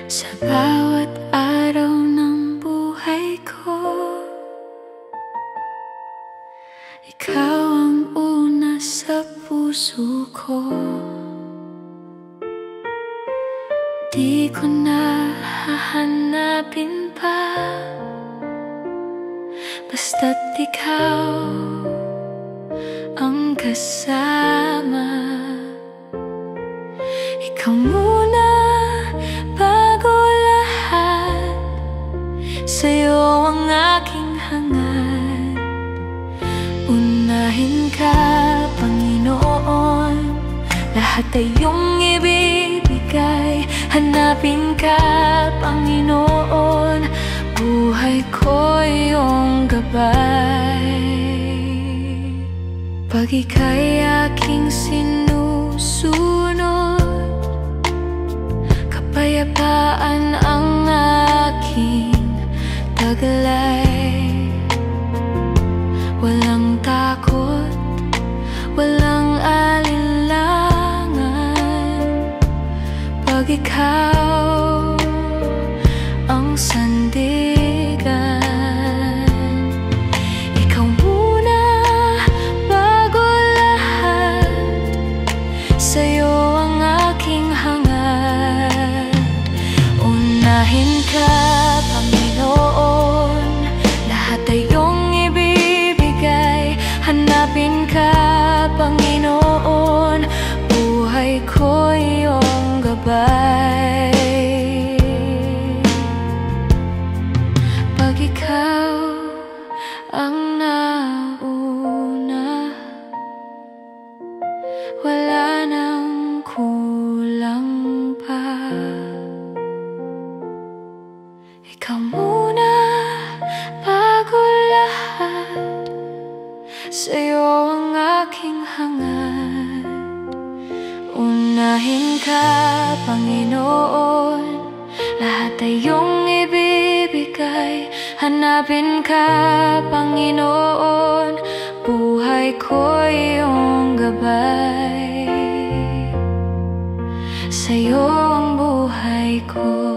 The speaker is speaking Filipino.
Sa bawat araw ng buhay ko, ikaw ang una sa puso ko. Di ko na hahanapin pa, basta't ikaw ang kasama. Ikaw muna bago lahat, sa'yo ang aking hangad. Unahin ka, Panginoon, lahat ay iyong ibibigay. Hanapin ka, Panginoon, buhay ko iyong gabay. Pag ika'y aking sinusunod, kapayapaan ang aking taglay. Walang takot, walang alinlangan, pag ikaw ang sandigan. Ikaw muna bago lahat, sa'yo ang aking hangad. Unahin ka, Panginoon, lahat ay iyong ibibigay. Hanapin ka, Panginoon, buhay ko iyong gabay. Pag ikaw ang nauna, wala nang kulang pa. Ikaw muna bago lahat, sa'yo ang aking hangad. Unahin ka, Panginoon, lahat ay iyong ibibigay. Hanapin ka, Panginoon, buhay ko iyong gabay. Sa'yo ang buhay ko.